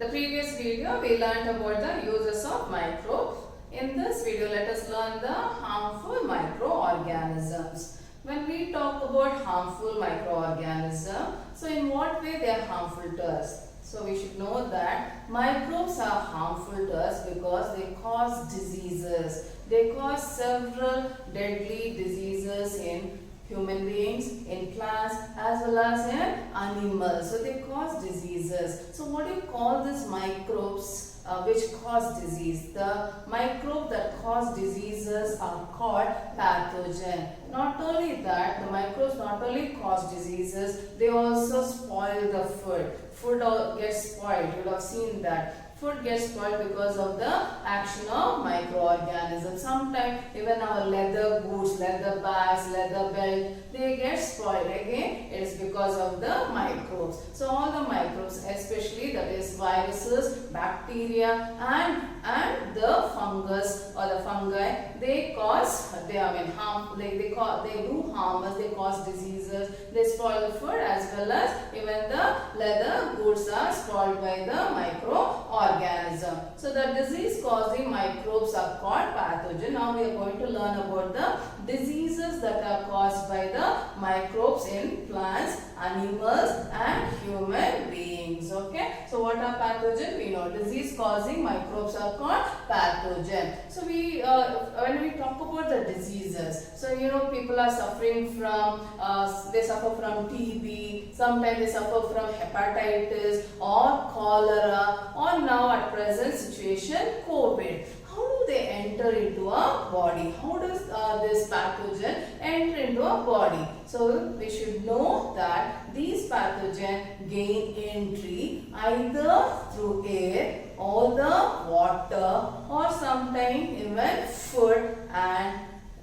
The previous video we learned about the uses of microbes. In this video let us learn the harmful microorganisms. When we talk about harmful microorganisms, so in what way they are harmful to us? So we should know that microbes are harmful to us because they cause diseases. They cause several deadly diseases in human beings, in plants as well as in animals. So they cause diseases. So what do you call these microbes which cause disease? The microbe that cause diseases are called pathogen. Not only that, the microbes not only cause diseases, they also spoil the food. Food gets spoiled. You would have seen that. Food gets spoiled because of the action of microorganisms. Sometimes even our leather boots, leather bags, leather belt, they get spoiled. Again, it is because of the microbes. So all the microbes, especially that is viruses, bacteria and the fungus or the fungi, they cause, they do harm us, they cause diseases, they spoil the food as well as even the leather goods are spoiled by the microorganism. So the disease causing microbes are called pathogen. Now we are going to learn about the diseases that are caused by the microbes in plants, animals and human beings. Okay. So what are pathogen? We know disease causing microbes are called pathogen. So we when we talk about the diseases, so you know people are suffering from they suffer from TB, sometimes they suffer from hepatitis or cholera, or now at present situation COVID. How do they enter into a body? How does this pathogen enter into a body? So we should know that these pathogens gain entry either through air or the water or sometimes even food and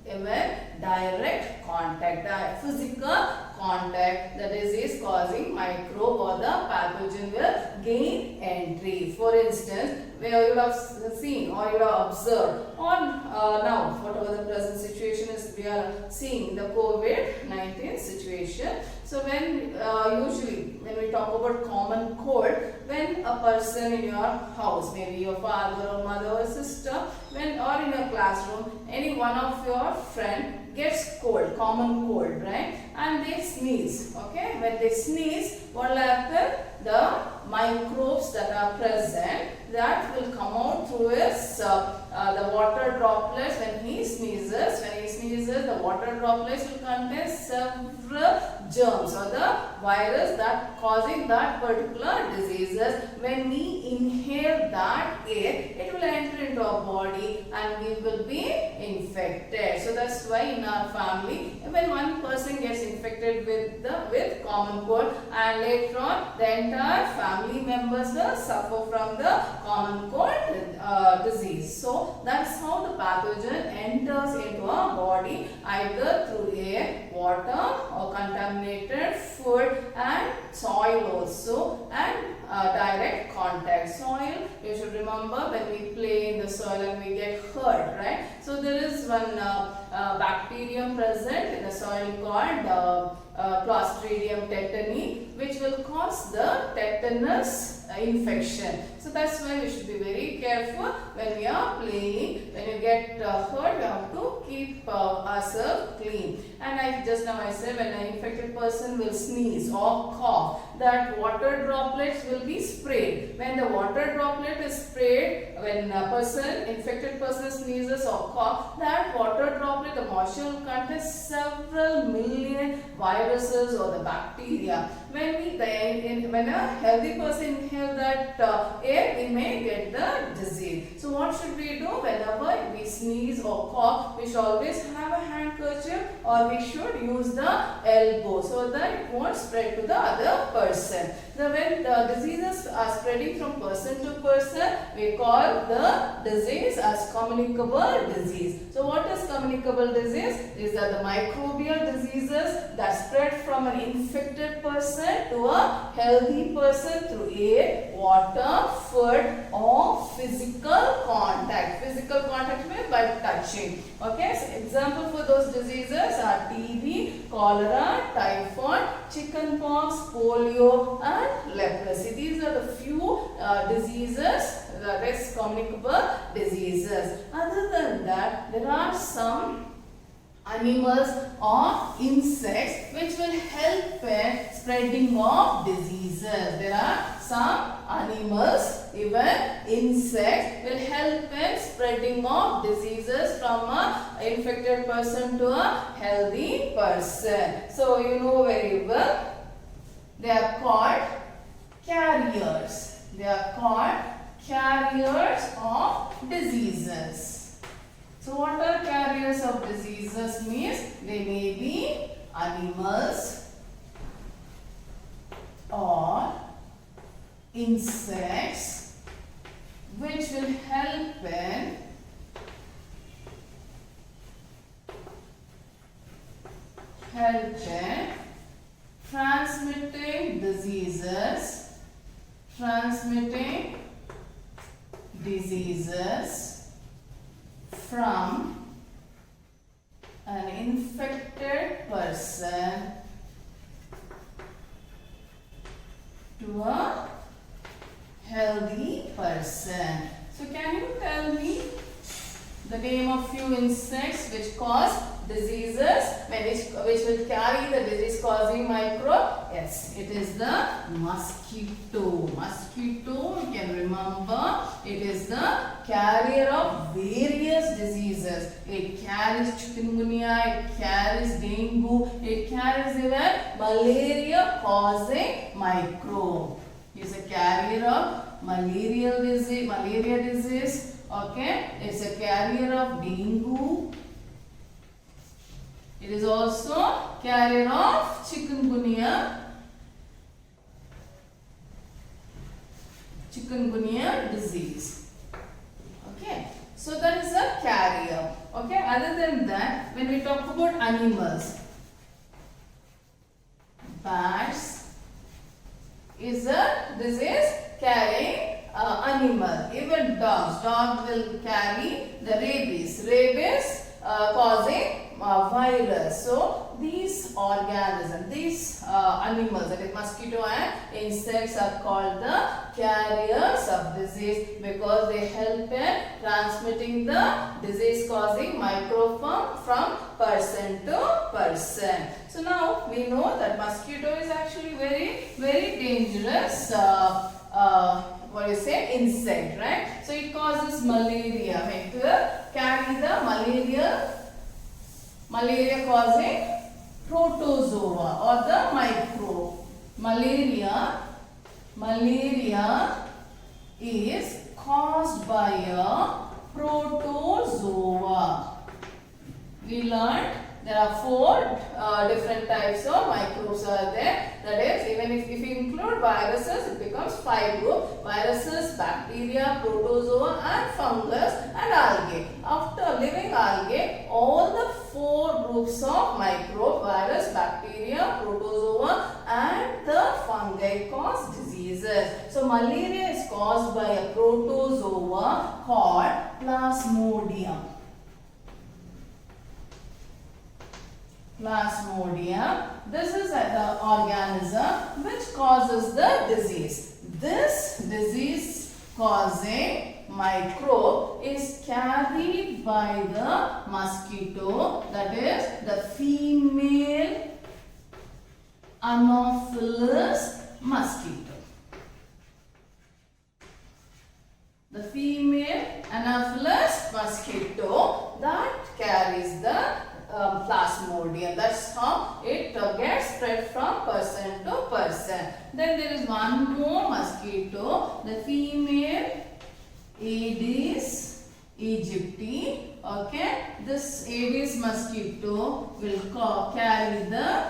even direct contact, physical contact. The disease causing microbe or the pathogen will gain entry. For instance, where you have seen or you have observed on now whatever the present situation is, we are seeing the COVID-19 situation. So when usually when we talk about common cold, when a person in your house, maybe your father or mother or sister, when or in your classroom, any one of your friend gets cold, common cold, right? And they sneeze. Okay, when they sneeze, what will happen? The microbes that are present, that will come out through his the water droplets when he sneezes. When he sneezes, the water droplets will contain several germs or the virus that causing that particular diseases. When we inhale that air, it will enter into our body and we will be infected. So that's why in our family, when one person gets infected with common cold, and later on the entire family members will suffer from the common cold disease. So that's how the pathogen enters into our body, either through air, water or contaminated food and soil also, and direct contact. Soil, you should remember when we play in the soil and we get hurt, right? So there is one bacterium present in the soil called Clostridium tetani, which will cause the tetanus infection. So that's why we should be very careful when we are playing. When you get hurt, we have to keep ourselves clean. And just now I said, when an infected person will sneeze or cough, that water droplets will be sprayed. When the water droplet is sprayed, when a infected person sneezes or cough, that water droplet, the moisture will contain several million viruses or the bacteria. When a healthy person inhale that air, we may get the disease. So what should we do? Whenever we sneeze or cough, we should always have a handkerchief or we should use the elbow so that it won't spread to the other person. So when the diseases are spreading from person to person, we call the disease as communicable disease. So what is communicable disease? These are the microbial diseases that spread from an infected person person to a healthy person through air, water, food or physical contact. Physical contact means by touching. Okay, so example for those diseases are TB, cholera, typhoid, chickenpox, polio and leprosy. These are the few diseases, that is communicable diseases. Other than that, there are some animals or insects which will help in spreading of diseases. There are some animals, even insects, will help in spreading of diseases from a infected person to a healthy person. So you know very well, they are called carriers. They are called carriers of diseases. So what are carriers of diseases means? They may be animals or insects which will help in transmitting diseases from an infected person to a healthy person. So can you tell me the name of few insects which cause diseases, which will carry the disease causing microbe? Yes, it is the mosquito. Mosquito, you can remember, it is the carrier of various diseases. It carries chikungunya, it carries dengue, it carries even malaria causing microbe. It is a carrier of malaria disease. Okay, it's a carrier of dengue. It is also carrier of chikungunya disease. Okay, so that is a carrier. Okay, other than that, when we talk about animals, bats is a disease carrying animal. Even dog will carry the rabies. Rabies causing virus. So these organisms, these animals, that is mosquito and insects, are called the carriers of disease because they help in transmitting the disease causing microbe from person to person. So now we know that mosquito is actually very dangerous insect, right? So it causes malaria. It will carry the malaria causing protozoa or the microbe. Malaria is caused by a protozoa. We learned there are 4 different types of microbes are there. That is, even if you include viruses, it becomes 5 groups. Viruses, bacteria, protozoa and fungus and algae. After living algae, all the 4 groups of microbe, virus, bacteria, protozoa and the fungi cause diseases. So malaria is caused by a protozoa called Plasmodium. This is the organism which causes the disease. This disease causing microbe is carried by the mosquito, that is the female Anopheles mosquito. The female Anopheles mosquito that carries the Plasmodium. That's how it gets spread from person to person. Then there is one more mosquito, the female Aedes aegypti. Okay, this Aedes mosquito will carry the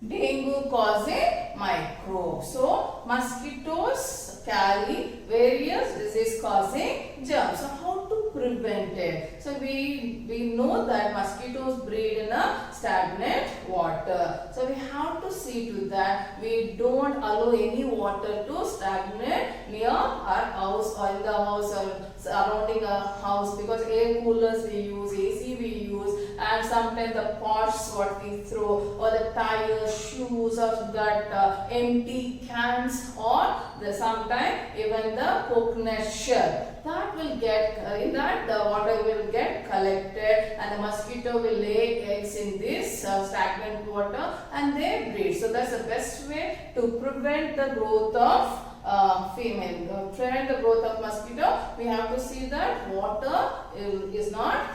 dengue causing microbe. So mosquitoes carry various disease causing germs. So how to prevent it. So we know that mosquitoes breed in a stagnant water. So we have to see to that we don't allow any water to stagnate near our house or in the house or surrounding our house, because air coolers we use, AC we use, and sometimes the pots what we throw, or the tires, shoes, or that empty cans, or sometimes even the coconut shell, that will get in that the water will get collected and the mosquito will lay eggs in this stagnant water and they breed. So that's the best way to prevent the growth of prevent the growth of mosquito. We have to see that water is not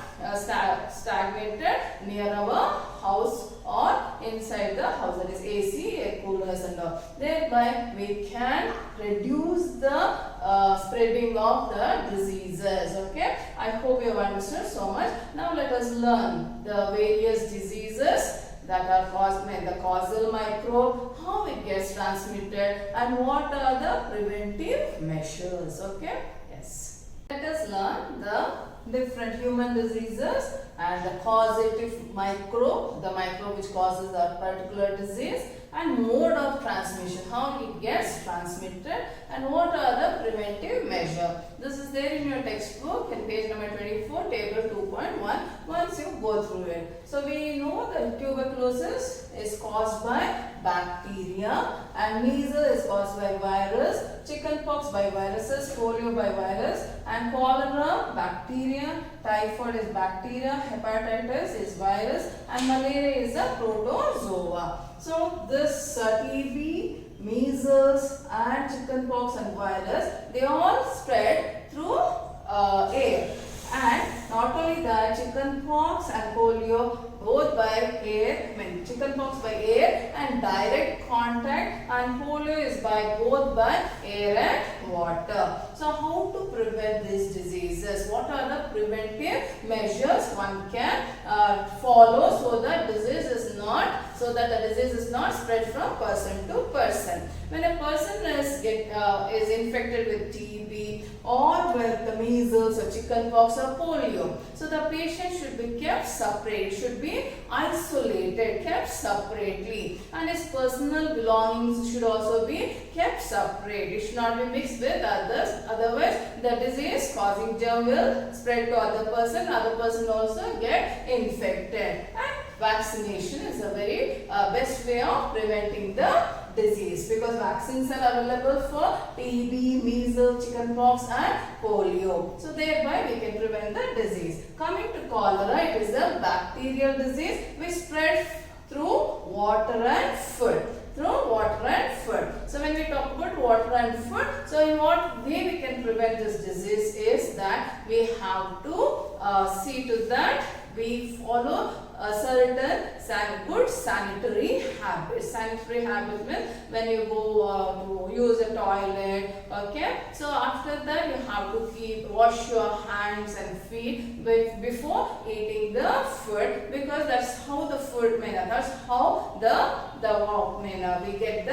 stagnated near our house or inside the house, that is AC, air coolers and all. Thereby we can reduce the spreading of the diseases. Okay, I hope you have understood so much. Now let us learn the various diseases that are caused by the causal microbe, how it gets transmitted, and what are the preventive measures. Okay, yes. Let us learn the different human diseases and the causative microbe, the microbe which causes a particular disease, and mode of transmission, how it gets transmitted, and what are the preventive measures. This is there in your textbook in page number 24, table 2.1, once you go through it. So we know that tuberculosis is caused by bacteria, and measles is caused by virus, chickenpox by viruses, polio by virus, and cholera bacteria, typhoid is bacteria, hepatitis is virus, and malaria is a protozoa. So this TB, measles and chickenpox and virus, they all spread through air. And not only that, chickenpox and polio both by air, chickenpox by air and direct contact, and polio is by both by air and water. So how to prevent these diseases? What are the preventive measures one can follow so that the disease is not spread from person to person? When a person is infected with TB or with the measles or chickenpox or polio, so the patient should be kept separate, should be isolated, kept separately, and his personal belongings should also be kept separate. It should not be mixed with others, otherwise the disease causing germ will spread to other person also get infected. And vaccination is a very best way of preventing the disease, because vaccines are available for TB, measles, chickenpox and polio. So thereby we can prevent the disease. Coming to cholera, it is a bacterial disease which spread through water and food. So when we talk about water and food, so in what way we can prevent this disease is that we have to see to that we follow a certain good sanitary habits. Sanitary habits means when you go to use a toilet, okay. So after that you have to wash your hands and feet before eating the food, because that's how the food that's how we get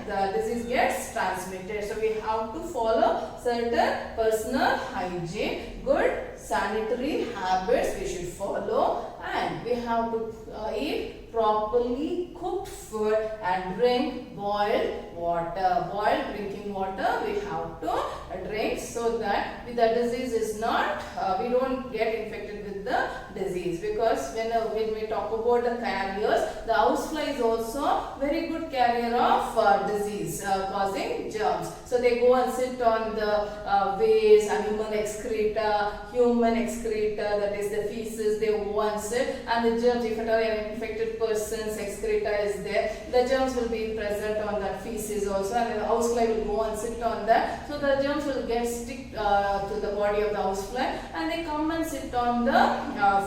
the disease gets transmitted. So we have to follow certain personal hygiene, good sanitary habits we should follow, and we have to eat properly cooked food and drink boiled water. Boiled drinking water we have to drink, so that the disease is not, we don't get infected with the disease. Because when we talk about the carriers, the housefly is also very good carrier of disease causing germs. So they go and sit on the waste, animal excreta, human excreta, that is the feces, they go and sit, and the germs, if at all an infected person's excreta is there, the germs will be present on that feces also, and the housefly will go and sit on that. So the germs will get stick to the body of the housefly, and they come and sit on the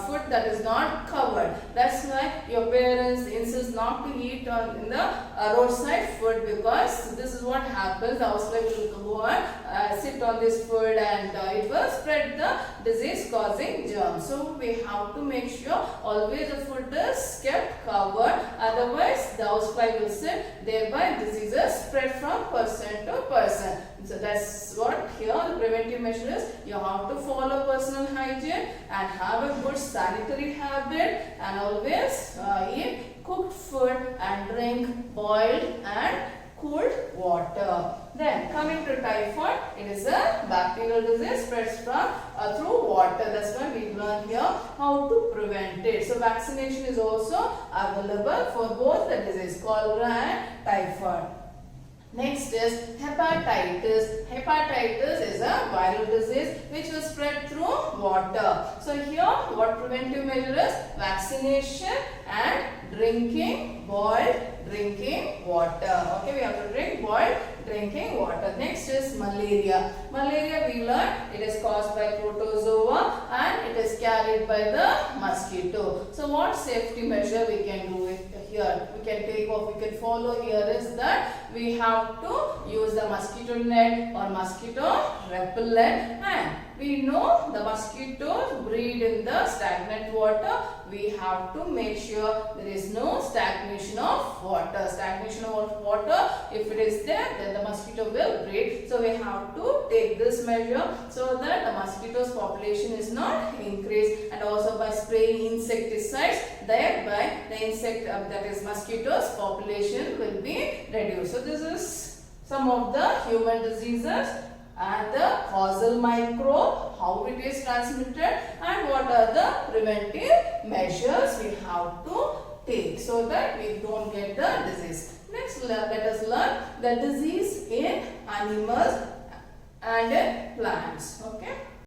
food that is not covered. That's why your parents insist not to eat in the roadside food, because this is what happens. The housefly will go and sit on this food, and it will spread the disease causing germs. So we have to make sure always the food is kept covered, otherwise the housefly will sit, thereby diseases spread from person to person. So that's what here the preventive measure is you have to follow personal hygiene and have a good sanitary habit and always eat cooked food and drink boiled and cooled water. Then coming to typhoid, it is a bacterial disease spreads from through water. That's why we learn here how to prevent it. So vaccination is also available for both the disease cholera and typhoid. Next is hepatitis. Hepatitis is a viral disease which will spread through water. So here what preventive measure is vaccination and drinking boiled drinking water. Okay, we have to drink boiled drinking water. Next is malaria. Malaria we learned it is caused by protozoa and it is carried by the mosquito. So what safety measure we can do it here? We can take off, we can follow here is that we have to use the mosquito net or mosquito repellent, and we know the mosquitoes breed in the stagnant water. We have to make sure there is no stagnation of water. Stagnation of water, if it is there, then the mosquito will breed. So we have to take this measure so that the mosquitoes population is not increased, and also by spraying insecticides, thereby the insect that is mosquitoes population will be reduced. So this is some of the human diseases and the causal microbe, how it is transmitted, and what are the preventive measures we have to take so that we don't get the disease. Next, let us learn the disease in animals and in plants. Okay.